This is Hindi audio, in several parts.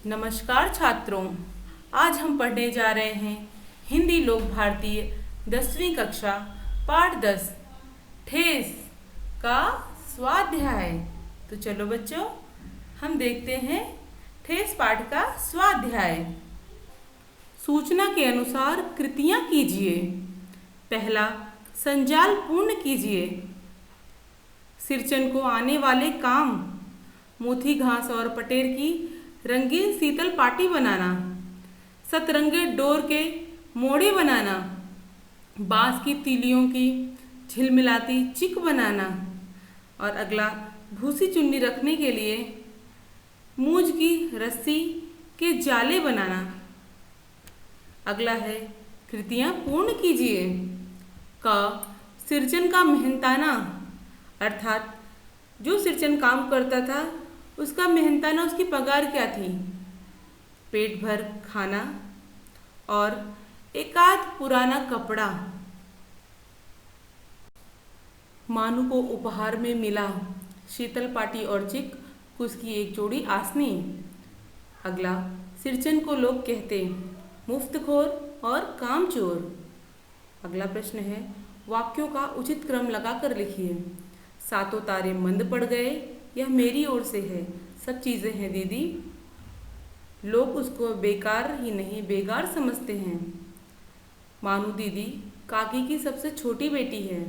नमस्कार छात्रों, आज हम पढ़ने जा रहे हैं हिंदी लोक भारतीय 10वीं कक्षा पाठ 10 ठेस का स्वाध्याय। तो चलो बच्चों, हम देखते हैं ठेस पाठ का स्वाध्याय। सूचना के अनुसार कृतियां कीजिए। पहला, संजाल पूर्ण कीजिए। सिरचन को आने वाले काम: मोथी घास और पटेर की रंगीन शीतल पाटी बनाना, सतरंगे डोर के मोड़े बनाना, बांस की तीलियों की झिलमिलाती चिक बनाना। और अगला, भूसी चुन्नी रखने के लिए मूंज की रस्सी के जाले बनाना। अगला है, कृतियां पूर्ण कीजिए। क, सिरचन का मेहनताना, अर्थात जो सिरचन काम करता था उसका मेहनताना, उसकी पगार क्या थी? पेट भर खाना और एकाध पुराना कपड़ा। मानू को उपहार में मिला शीतल पाटी और चिक, उसकी एक जोड़ी आसनी। अगला, सिरचन को लोग कहते मुफ्तखोर और कामचोर। अगला प्रश्न है, वाक्यों का उचित क्रम लगाकर लिखिए। सातों तारे मंद पड़ गए, यह मेरी ओर से है, सब चीज़ें हैं दीदी। लोग उसको बेकार ही नहीं बेगार समझते हैं। मानू दीदी काकी की सबसे छोटी बेटी है।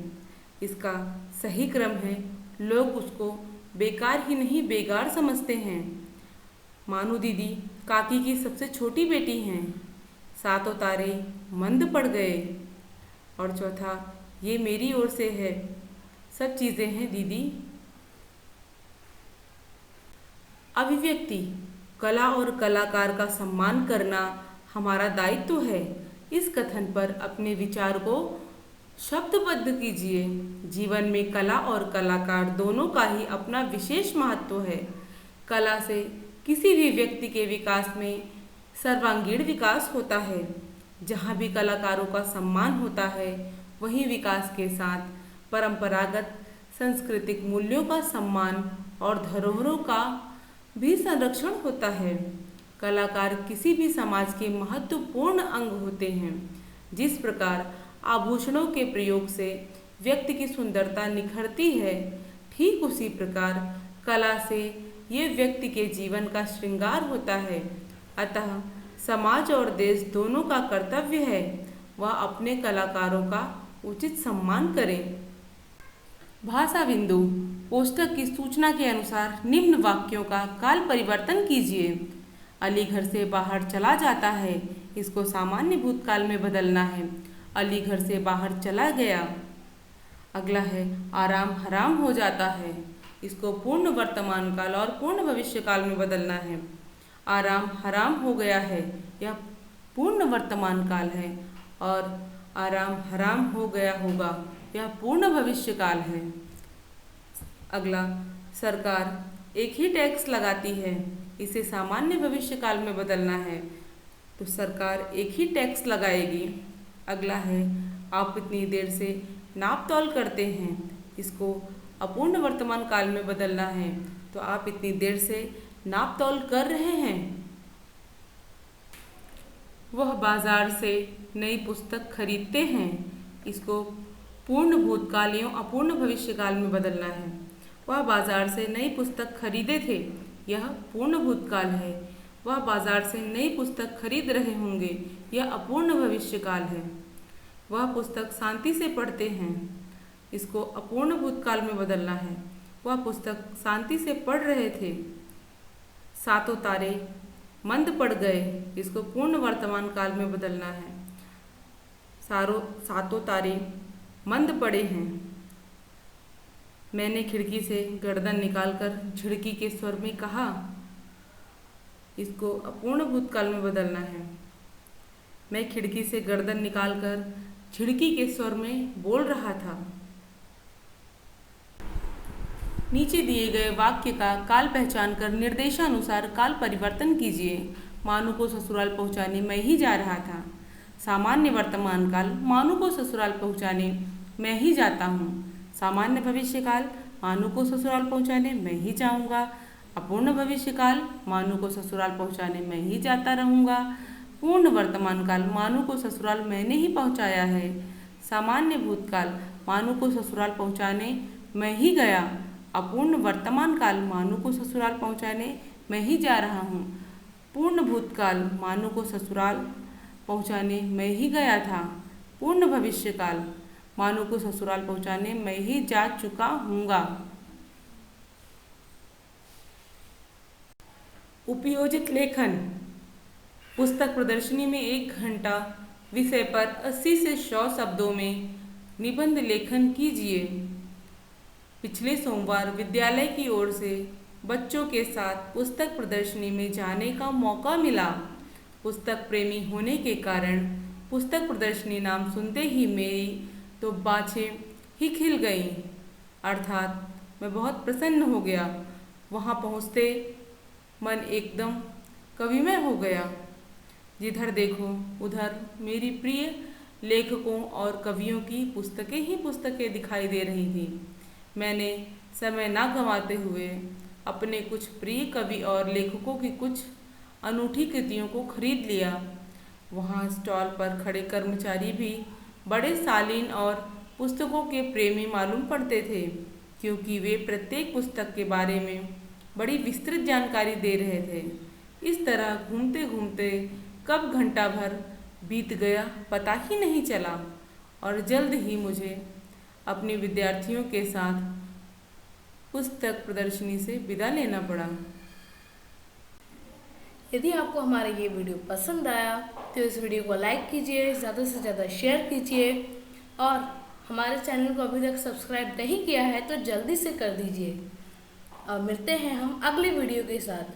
इसका सही क्रम है, लोग उसको बेकार ही नहीं बेगार समझते हैं। मानू दीदी काकी की सबसे छोटी बेटी हैं। सातों तारे मंद पड़ गए। और चौथा, ये मेरी ओर से है, सब चीज़ें हैं दीदी। अभिव्यक्ति: कला और कलाकार का सम्मान करना हमारा दायित्व है। इस कथन पर अपने विचार को शब्दबद्ध कीजिए। जीवन में कला और कलाकार दोनों का ही अपना विशेष महत्व है। कला से किसी भी व्यक्ति के विकास में सर्वांगीण विकास होता है। जहाँ भी कलाकारों का सम्मान होता है, वहीं विकास के साथ परंपरागत सांस्कृतिक मूल्यों का सम्मान और धरोहरों का भी संरक्षण होता है। कलाकार किसी भी समाज के महत्वपूर्ण अंग होते हैं। जिस प्रकार आभूषणों के प्रयोग से व्यक्ति की सुंदरता निखरती है, ठीक उसी प्रकार कला से ये व्यक्ति के जीवन का श्रृंगार होता है। अतः समाज और देश दोनों का कर्तव्य है वह अपने कलाकारों का उचित सम्मान करें। भाषा बिंदु: कोष्ठक की सूचना के अनुसार निम्न वाक्यों का काल परिवर्तन कीजिए। अली घर से बाहर चला जाता है, इसको सामान्य भूतकाल में बदलना है। अली घर से बाहर चला गया। अगला है, आराम हराम हो जाता है, इसको पूर्ण वर्तमान काल और पूर्ण भविष्य काल में बदलना है। आराम हराम हो गया है, यह पूर्ण वर्तमान काल है। और आराम हराम हो गया होगा, यह पूर्ण भविष्य काल है। अगला, सरकार एक ही टैक्स लगाती है, इसे सामान्य भविष्य काल में बदलना है, तो सरकार एक ही टैक्स लगाएगी। अगला है, आप इतनी देर से नाप तौल करते हैं, इसको अपूर्ण वर्तमान काल में बदलना है, तो आप इतनी देर से नाप तौल कर रहे हैं। वह बाजार से नई पुस्तक खरीदते हैं, इसको पूर्ण भूतकाल एवं अपूर्ण भविष्यकाल में बदलना है। वह बाजार से नई पुस्तक खरीदे थे, यह पूर्ण भूतकाल है। वह बाजार से नई पुस्तक खरीद रहे होंगे, यह अपूर्ण भविष्यकाल है। वह पुस्तक शांति से पढ़ते हैं, इसको अपूर्ण भूतकाल में बदलना है। वह पुस्तक शांति से पढ़ रहे थे। सातों तारे मंद पड़ गए, इसको पूर्ण वर्तमान काल में बदलना है। सातों तारे मंद पड़े हैं। मैंने खिड़की से गर्दन निकालकर झिड़की के स्वर में कहा, इसको अपूर्ण भूतकाल में बदलना है। मैं खिड़की से गर्दन निकालकर झिड़की के स्वर में बोल रहा था। नीचे दिए गए वाक्य का काल पहचान कर निर्देशानुसार काल परिवर्तन कीजिए। मानू को ससुराल पहुंचाने मैं ही जा रहा था। सामान्य वर्तमान काल: मानू को ससुराल पहुंचाने मैं ही जाता हूँ। सामान्य भविष्यकाल: मानू को ससुराल पहुंचाने मैं ही जाऊँगा। अपूर्ण भविष्यकाल, मानू को ससुराल पहुंचाने मैं ही जाता रहूंगा। पूर्ण वर्तमान काल, मानू को ससुराल मैंने ही पहुंचाया है। सामान्य भूतकाल, मानू को ससुराल पहुंचाने मैं ही गया। अपूर्ण वर्तमान काल, मानू को ससुराल पहुंचाने मैं ही जा रहा हूँ। पूर्ण भूतकाल, मानू को ससुराल पहुंचाने मैं ही गया था। पूर्ण भविष्यकाल, मानू को ससुराल पहुंचाने मैं ही जा चुका हूँगा। उपयोजित लेखन। पुस्तक प्रदर्शनी में 1 घंटा विषय पर 80 से 100 शब्दों में निबंध लेखन कीजिए। पिछले सोमवार विद्यालय की ओर से बच्चों के साथ पुस्तक प्रदर्शनी में जाने का मौका मिला। पुस्तक प्रेमी होने के कारण पुस्तक प्रदर्शनी नाम सुनते ही मेरी तो बाछें ही खिल गईं, अर्थात मैं बहुत प्रसन्न हो गया। वहाँ पहुँचते मन एकदम कविमय हो गया। जिधर देखो उधर मेरी प्रिय लेखकों और कवियों की पुस्तकें ही पुस्तकें दिखाई दे रही थी। मैंने समय ना गंवाते हुए अपने कुछ प्रिय कवि और लेखकों की कुछ अनूठी कृतियों को खरीद लिया। वहाँ स्टॉल पर खड़े कर्मचारी भी बड़े शालीन और पुस्तकों के प्रेमी मालूम पड़ते थे, क्योंकि वे प्रत्येक पुस्तक के बारे में बड़ी विस्तृत जानकारी दे रहे थे। इस तरह घूमते घूमते कब घंटा भर बीत गया पता ही नहीं चला और जल्द ही मुझे अपने विद्यार्थियों के साथ पुस्तक प्रदर्शनी से विदा लेना पड़ा। यदि आपको हमारा ये वीडियो पसंद आया तो इस वीडियो को लाइक कीजिए, ज़्यादा से ज़्यादा शेयर कीजिए और हमारे चैनल को अभी तक सब्सक्राइब नहीं किया है तो जल्दी से कर दीजिए। और मिलते हैं हम अगले वीडियो के साथ।